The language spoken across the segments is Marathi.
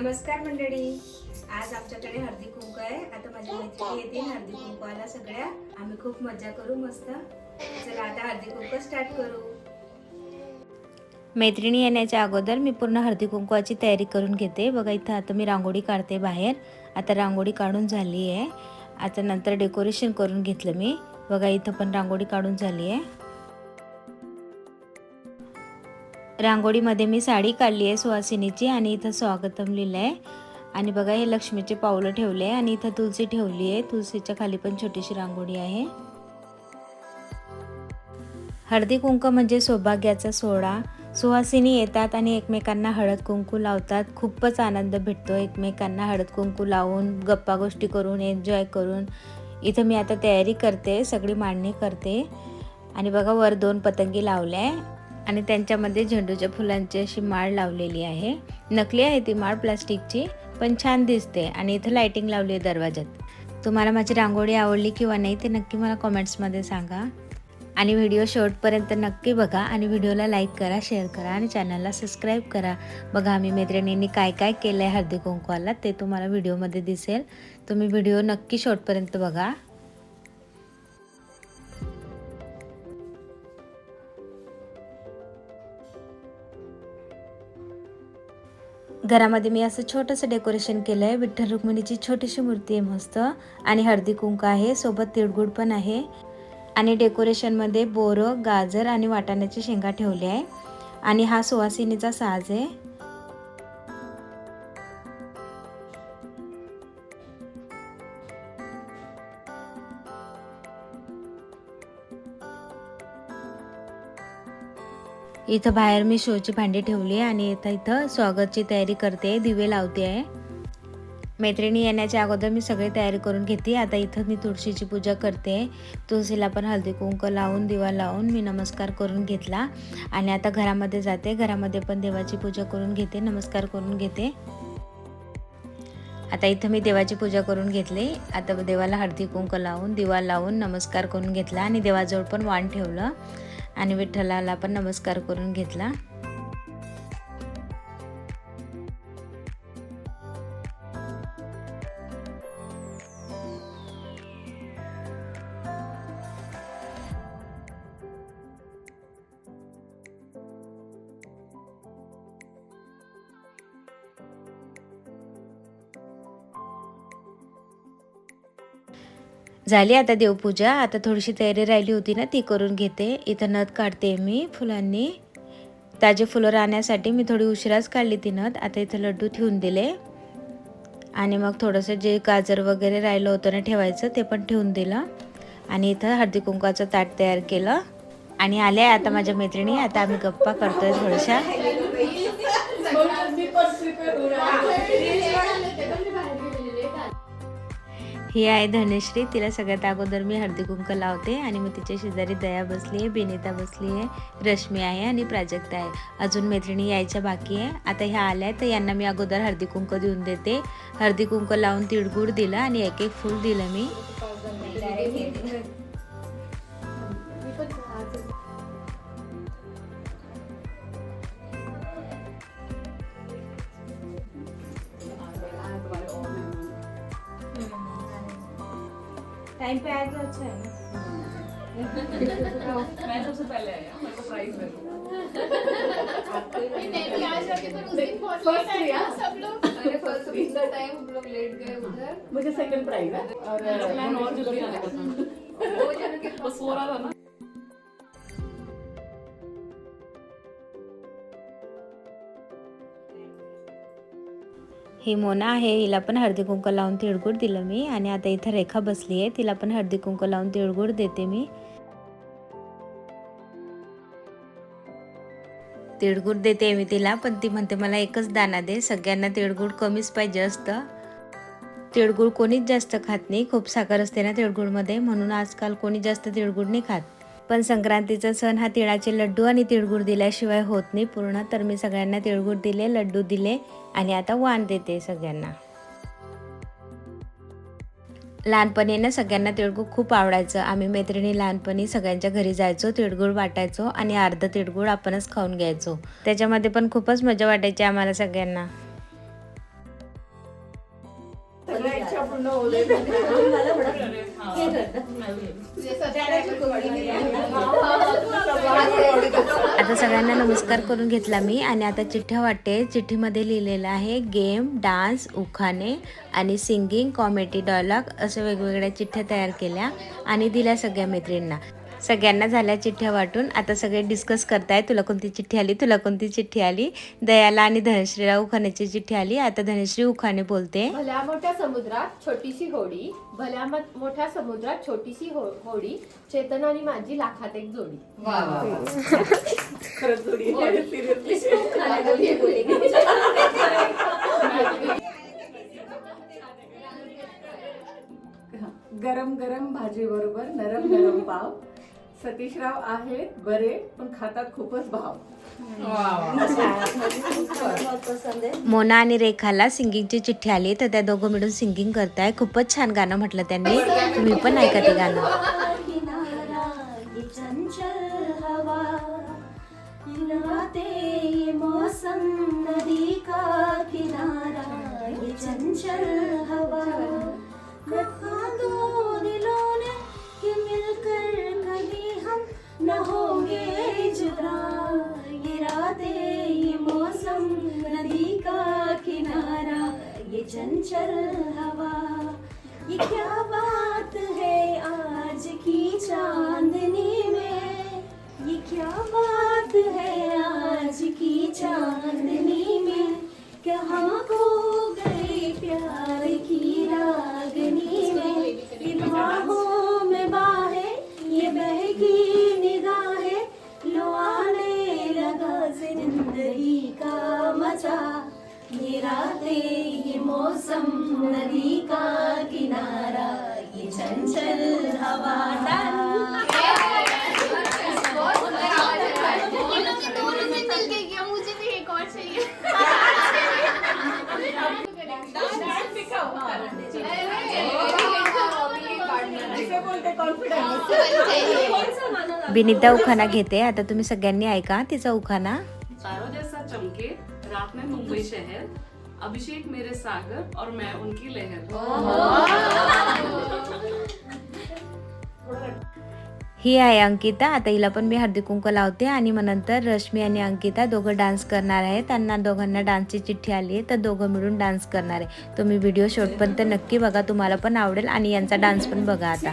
नमस्कार मंडळी, आज आमच्याकडे हळदी कुंकू आहे। आता माझ्या मैत्रिणी येतील हळदी कुंकवाला सगळ्या। आम्ही खूप मजा करू मस्त। चला आता हळदी कुंकू स्टार्ट करू। मैत्रिणी येण्याच्या अगोदर मी पूर्ण हळदी कुंकवाची तयारी करून घेते। बघा इथं आता मी रांगोळी काढते बाहेर। आता रांगोळी काढून झाली आहे। आता नंतर डेकोरेशन करून घेतलं मी। बघा इथं पण रांगोळी काढून झाली आहे। रांगोळीमध्ये मी साडी काढली आहे सुवासिनीची आणि इथं स्वागतम लिहिलं आहे। आणि बघा हे लक्ष्मीचे पावलं ठेवले आहे आणि इथं तुळशी ठेवली आहे। तुळशीच्या खाली पण छोटीशी रांगोळी आहे। हळदी कुंकू म्हणजे सौभाग्याचा सोहळा। सुवासिनी येतात आणि एकमेकांना हळद कुंकू लावतात। खूपच आनंद भेटतो एकमेकांना हळद कुंकू लावून, गप्पा गोष्टी करून, एन्जॉय करून। इथं मी आता तयारी करते, सगळी मांडणी करते। आणि बघा वर 2 पतंगी लावल्या आणि त्यांच्यामध्ये झेंडूच्या फुलांची अशी माळ लावलेली आहे। नकली आहे ती माळ प्लास्टिकची, पण छान दिसते। आणि इथं लाइटिंग लावली आहे दरवाजात। तुम्हाला माझी रांगोळी आवडली किंवा नाही ते नक्की मला कमेंट्समध्ये सांगा। आणि व्हिडिओ शेवटपर्यंत नक्की बघा आणि व्हिडिओला लाईक करा, शेअर करा आणि चॅनलला सबस्क्राईब करा। बघा आम्ही मैत्रिणींनी काय काय केलं आहे हळदी कुंकवाला ते तुम्हाला व्हिडिओमध्ये दिसेल। तुम्ही व्हिडिओ नक्की शेवटपर्यंत बघा। घरामध्ये मी असं छोटंसं डेकोरेशन केलं आहे। विठ्ठल रुक्मिणीची छोटीशी मूर्ती आहे मस्त आणि हळदी कुंकू आहे, सोबत तिळगुळ पण आहे। आणि डेकोरेशनमध्ये बोरं, गाजर आणि वाटाण्याची शेंगा ठेवली आहे। आणि हा सुवासिनीचा साज आहे। इथं बाहेर मी शोची भांडी ठेवली आहे आणि इथं स्वागतची तयारी करते, दिवे लावते आहे। मैत्रिणी येण्याच्या अगोदर मी सगळी तयारी करून घेते। आता इथं मी तुळशीची पूजा करते। तुळशीला पण हळदी कुंकू लावून, दिवा लावून मी नमस्कार करून घेतला। आणि आता घरामध्ये जाते, घरामध्ये पण देवाची पूजा करून घेते, नमस्कार करून घेते। आता इथं मी देवाची पूजा करून घेतली। आता देवाला हळदी कुंकू लावून, दिवा लावून नमस्कार करून घेतला आणि देवाजवळ पण वाण ठेवलं आणि विठ्ठलाला पण नमस्कार करून घेतला। झाली आता देवपूजा। आता थोडीशी तयारी राहिली होती ना ती करून घेते। इथं नथ काढते मी फुलांनी, ताजे फुलं राहण्यासाठी मी थोडी उशिराच काढली ती नथ। आता इथं लड्डू ठेवून दिले आणि मग थोडंसं जे गाजर वगैरे राहिलं होतं ना ठेवायचं ते पण ठेवून दिलं। आणि इथं हळदी कुंकवाचं ताट तयार केलं आणि आल्या आता माझ्या मैत्रिणी। आता आम्ही गप्पा करतोय थोड्याशा। ही आहे धनश्री, तिला सगळ्यात अगोदर मी हळदी कुंकू लावते। आणि मग तिच्या शेजारी दया बसली आहे, बिनिता बसली आहे, रश्मी आहे आणि प्राजक्ता आहे। अजून मैत्रिणी यायच्या बाकी आहे। आता ह्या आल्या तर यांना मी अगोदर हळदी कुंकू देऊन देते। हळदी कुंकू लावून तिळगुळ दिलं आणि एक एक फूल दिलं मी। टाइम पे आया तो अच्छा है ना। मैं सबसे पहले आई हूँ, मेरे को प्राइज दे दो। मैं भी आज जाके तो उस दिन बहुत लेट आए ना सब लोग। अरे फर्स्ट इतना टाइम हम लोग लेट गए उधर। मुझे सेकंड प्राइज है और मैं और जल्दी आने का था। वो जन के बस सो रहा था ना। ही मोना आहे, हिला पण हळदी कुंकू लावून तिळगुळ दिलं मी। आणि आता इथं रेखा बसली आहे, तिला पण हळदी कुंकू लावून तिळगुळ देते मी। तिळगुळ देते मी तिला, पण ती म्हणते मला एकच दाणा दे, सगळ्यांना तिळगुळ कमीच पाहिजे असतं। तिळगुळ कोणीच जास्त खात नाही, खूप साखर असते ना तिळगुळमध्ये, म्हणून आजकाल कोणी जास्त तिळगुळ नाही खात। पण संक्रांतीचा सण हा तिळाचे लड्डू आणि तिळगुळ दिल्याशिवाय होत नाही पूर्ण। तर मी सगळ्यांना तिळगुळ दिले, लड्डू दिले आणि आता वाण देते सगळ्यांना। लहानपणी ना सगळ्यांना तिळगुळ खूप आवडायचं। आम्ही मैत्रिणी लहानपणी सगळ्यांच्या घरी जायचो, तिळगुळ वाटायचो आणि अर्ध तिळगुळ आपणच खाऊन घ्यायचो। त्याच्यामध्ये पण खूपच मजा वाटायची आम्हाला सगळ्यांना। सगळ्या इच्छा पूर्ण होऊ दे. आता सगळ्यांना नमस्कार करून घेतला मी आणि आता चिठ्ठ्या वाटते. चिठ्ठीमध्ये लिहिलेलं आहे गेम, डान्स, उखाणे आणि सिंगिंग, कॉमेडी, डायलॉग असं वेगवेगळ्या चिठ्ठ्या तयार केल्या आणि दिल्या सगळ्या मैत्रिणींना. सगळ्यांना झाल्या चिठ्ठ्या वाटून. आता सगळे डिस्कस करताय तुला कोणती चिठ्ठी आली, तुला कोणती चिठ्ठी आली. दयाला आणि धनश्रीला उखाण्याची चिठ्ठी आली. आता धनश्री उखाणे बोलते. भल्या मोठ्या समुद्रात छोटीशी होडी, भल्या मोठ्या समुद्रात छोटीशी होडी, चेतन आणि माझी लाखात एक जोडी. खरंच जोडी आहे. गरम गरम भाजी बरोबर नरम नरम पाव. सतीशराव आहेत बरे पण खातात खूपच भाव. मोना आणि रेखाला सिंगिंगची चिठ्ठी आली तर त्या दोघं मिळून सिंगिंग करताय. खूपच छान गाणं म्हटलं त्यांनी. तुम्ही पण ऐका ते गाणं. मौसम नदी का किनारा, ये चंचल हवा, दो दिलों ने कि मिलकर कभी हम न होंगे जुदा, ये रातें ये मौसम नदी का किनारा, ये चंचल हवा, ये क्या बात है आज की चांदनी में, ये क्या बात है आज की चांदनी में, क्या हम खो गए प्यार की रागनी में, इन बाहों में बाहें ये बहकी निगाहें, लो आने लगा जिंदगी का मजा, ये रातें ये मौसम नदी का किनारा, ये चंचल हवा. मुझे भी एक और चाहिए. बिनिता उखाणा घेते. आता तुम्ही सगळ्यांनी ऐका तिचा उखाणा. तारों जैसा चमके रात में मुंबई शहर, अभिषेक मेरे सागर और मैं उनकी लहर. ही आहे अंकिता. आता हिला पण मी हळदी कुंकू लावते आणि मग नंतर रश्मी आणि अंकिता दोघं डान्स करणार आहेत. त्यांना दोघांना डान्सची चिठ्ठी आली आहे तर दोघं मिळून डान्स करणार आहे. तुम्ही व्हिडिओ शॉर्ट पण तर नक्की बघा, तुम्हाला पण आवडेल आणि यांचा डान्स पण बघा. आता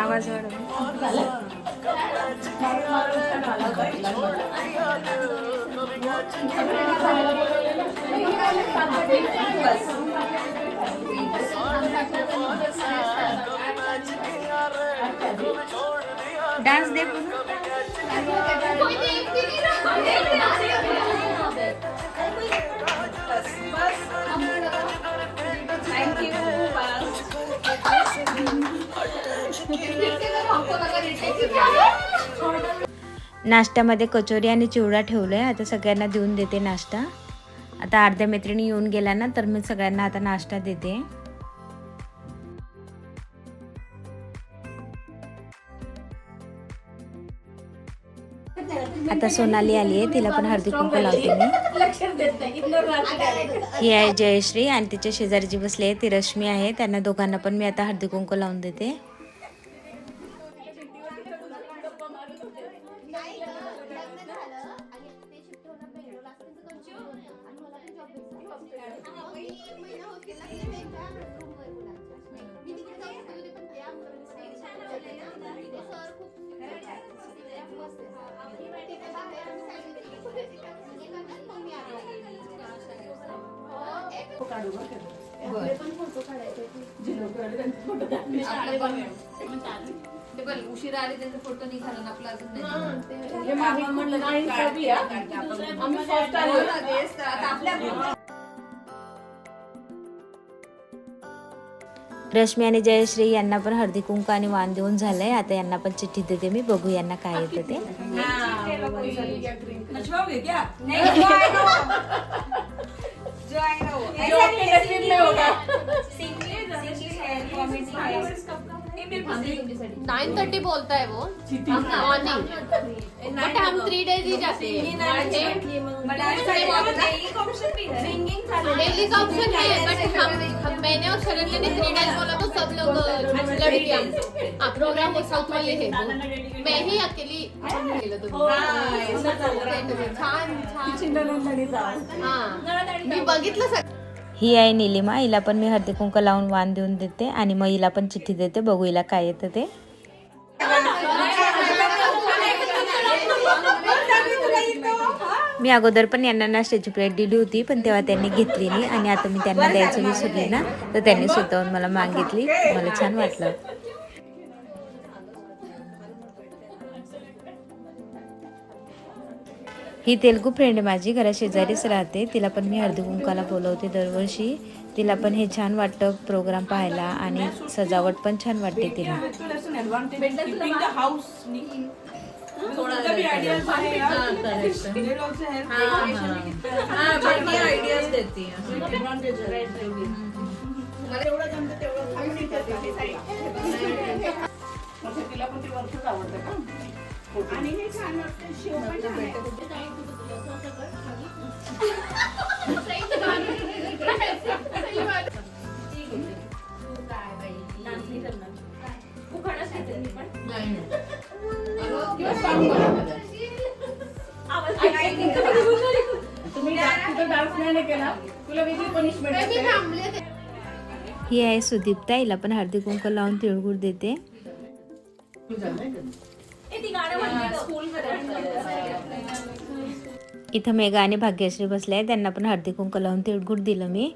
आवाज डान्स दे. नाश्त्यामध्ये कचोरी आणि चिवडा ठेवलाय. आता सगळ्यांना देऊन देते नाश्ता. आता अर्ध्या मैत्रिणी येऊन गेल्या ना तर मी सगळ्यांना आता नाश्ता देते. आता सोनाली आली आहे, तिला पण हळदी कुंकू लावते मी. ही आहे जयश्री आणि तिच्या शेजारी जी बसली आहे ती रश्मी आहे. त्यांना दोघांना पण मी आता हळदी कुंकू लावून देते. उशिरा आले त्यांचे फोटो निघाला ना आपला अजून रश्मी आणि जयश्री यांना पण हळदी कुंकू आणि वाण देऊन झालंय. आता यांना पण चिठ्ठी देते मी, बघू यांना काय येतं ते. है, कॉमेडी है। 9:30 बोलता है वो मॉर्निंग, बट हम 3 days ही जाते हैं। डेली का ऑप्शन है, बट हम मैंने और शरण्य ने 3 days बोला तो सब लोग लड़कियां प्रोग्राम वो साउथ वाले है, मैं ही अकेली गेलो तुम्ही। छान मी बघितलं सगळं। ही आहे निलिमा, हिला पण मी हळदी कुंकू लावून वाण देऊन देते आणि मग हिला पण चिठ्ठी देते, बघू हिला काय येतं ते. मी अगोदर पण यांना नाश्त्याची प्लेट दिली होती, पण तेव्हा त्यांनी घेतली नाही आणि आता मी त्यांना द्यायचं विसरली ना, तर त्यांनी स्वतःहून मला मागितली. मला छान वाटलं. ही तेलुगू फ्रेंड आहे माझी, घरा शेजारीच राहते. तिला पण मी हळदी कुंकाला बोलवते दरवर्षी. तिला पण हे छान वाटतं प्रोग्राम पाहायला आणि सजावट पण छान वाटते तिला. तिला पण ती वरतीच आवडतं का? आणि हे छान वाटतं, शिव पण छान आहे. तुम्ही तिथं डान्स नाही केला, तुला वेगळी पनिशमेंट असते. ही आहे सुदीप्ता, हिला पण हळदी कुंकू लावून तिळगुळ देते. इथं मेघा आणि भाग्यश्री बसल्या, त्यांना पण हळदी कुंकू लावून तिळगुळ दिलं मी.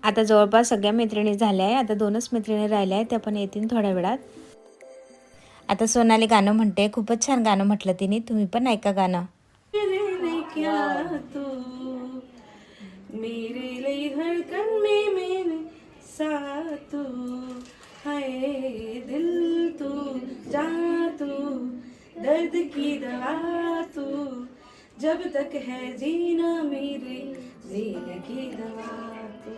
आता जवळपास सगळ्या मैत्रिणी झाल्या आहे, आता 2च मैत्रिणी राहिल्या आहेत, त्या पण येतील थोड्या वेळात. आता सोनाली गाणं म्हणते, खूपच छान गाणं म्हटलं तिने, तुम्ही पण ऐका गाणं. मेरे लिए धड़कन में मेरे साथ तू है, दिल तू जा तू, दर्द की दवा तू, जब तक है जीना मेरे जीने की दवा तू.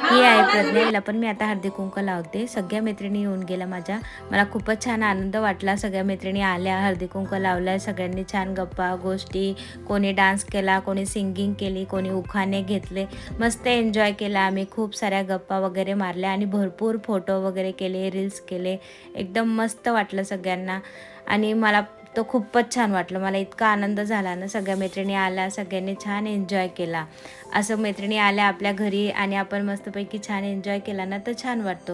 ही आहे प्रज्ञा, हिला पण मी आता हळदी कुंकू लावते. सगळ्या मैत्रिणी येऊन गेल्या माझ्या, मला खूपच छान आनंद वाटला. सगळ्या मैत्रिणी आल्या, हळदी कुंकू लावल्या, सगळ्यांनी छान गप्पा गोष्टी, कोणी डान्स केला, कोणी सिंगिंग केली, कोणी उखाणे घेतले, मस्त एन्जॉय केला आम्ही. खूप साऱ्या गप्पा वगैरे मारल्या आणि भरपूर फोटो वगैरे केले, रील्स केले. एकदम मस्त वाटलं सगळ्यांना आणि मला तो खूपच छान वाटलं. मला इतका आनंद झाला ना, सगळ्या मैत्रिणी आल्या, सगळ्यांनी छान एन्जॉय केला. असं मैत्रिणी आल्या आपल्या घरी आणि आपण मस्तपैकी छान एन्जॉय केला ना, तर छान वाटतो.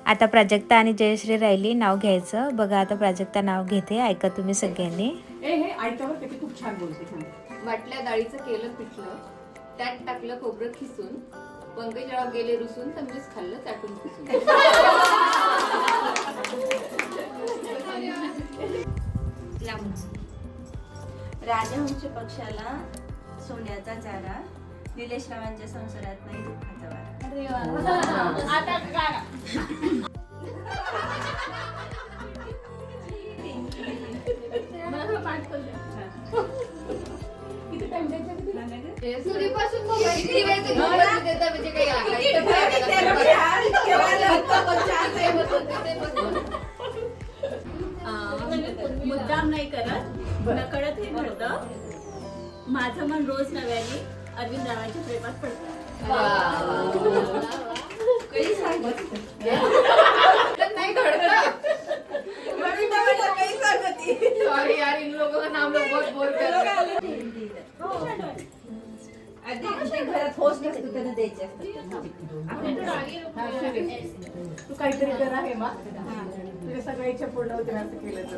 आता प्राजक्ता आणि जयश्री राहिली नाव घ्यायचं. बघा आता प्राजक्ता नाव घेते, ऐका तुम्ही सगळ्यांनी. हे ऐकावर किती खूप छान बोलते. वाटल्या डाळीचं केलं पिठलं, त्यात टाकलं खोबरं खिसून, पंकजराव गेले रुसून, तर मीच खाल्लं चाटून पुसून. राजहंस पक्षाला सोन्याचा चारा, निलेश रावांच्या संसारात नाही दुःखाचा वारा. सुरीपासून मोबाईल ठेवायचं, मोबाईल देता म्हणजे काही मुद्दाम नाही करत, नकळत हे घडतं. माझं मन रोज नव्याने अरविंद रावांच्या प्रेमात पडतं. नाही घडत. सॉरी यार, इन लोगों का नाम लोग बहुत बोल कर रहे हैं. घरात होस्ट असतो त्यांना द्यायचे असतात. तू काहीतरी करा हे मा, तुझ्या सगळ्या इच्छा पूर्ण होतील असं केलं तर.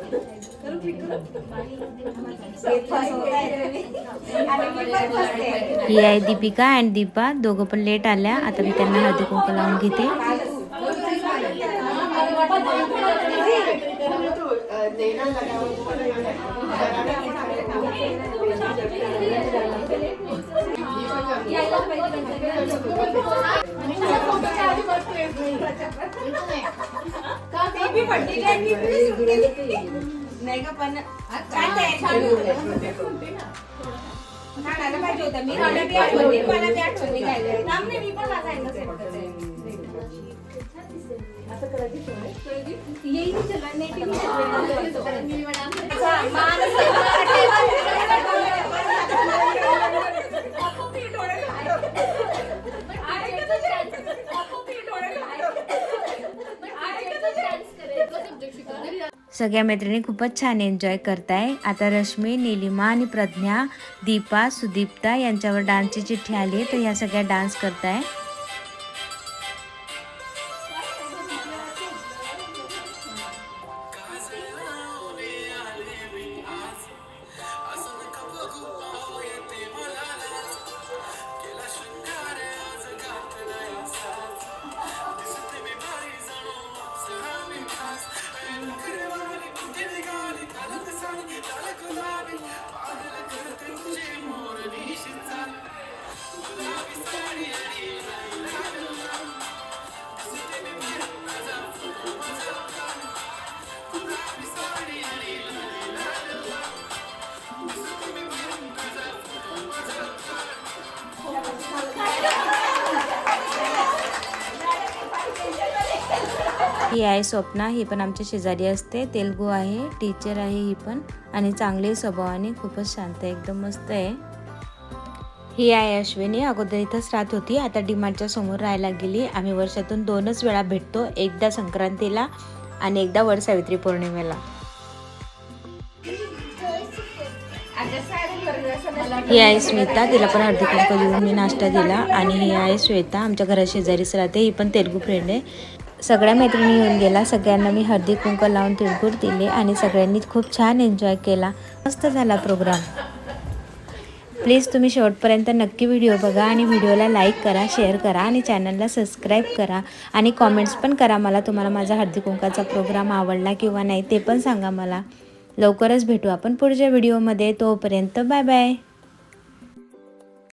ही आहे दीपिका अँड दीपा, दोघं पण लेट आल्या. आता मी त्यांना हळदी कुंकू लावून घेते. नाही का पण काय तयारी केली होती? खाणारा पाहिजे होता मी मला बी आठवणी काय नाम नाही मी पण माझा एकदा सेट करते येईल चला नाही सगळ्या मैत्रिणी खूपच छान एन्जॉय करताय. आता रश्मी, नीलिमा आणि प्रज्ञा, दीपा, सुदीप्ता यांच्यावर डान्सची चिठ्ठी आली तर ह्या सगळ्या डान्स करताय. ही आहे स्वप्ना, ही पण आमच्या शेजारी असते, तेलुगू आहे, टीचर आहे ही पण आणि चांगले स्वभावाने खूपच शांत आहे, एकदम मस्त आहे. ही आहे अश्विनी, अगोदर इथंच राहत होती, आता डीमार्टच्या समोर राहायला गेली. आम्ही वर्षातून 2च वेळा भेटतो, एकदा संक्रांतीला आणि एकदा वटसावित्री पौर्णिमेला. ही आहे स्मिता, तिला पण हळदी कुंकू देऊन मी नाश्ता दिला. आणि ही आहे श्वेता, आमच्या घरा शेजारीच राहते, ही पण तेलुगू फ्रेंड आहे. सगळ्या मैत्रिणी येऊन गेला, सगळ्यांना मी हळदी कुंकू लावून तिळगुळ दिले आणि सगळ्यांनी खूप छान एन्जॉय केला. मस्त झाला प्रोग्राम. प्लीज तुम्ही शेवटपर्यंत नक्की व्हिडिओ बघा आणि व्हिडिओला लाईक करा, शेअर करा आणि चॅनलला सबस्क्राईब करा आणि कॉमेंट्स पण करा मला, तुम्हाला माझा हळदी कुंकाचा प्रोग्राम आवडला किंवा नाही ते पण सांगा मला. लवकरच भेटू आपण पुढच्या व्हिडिओमध्ये, तोपर्यंत बाय बाय.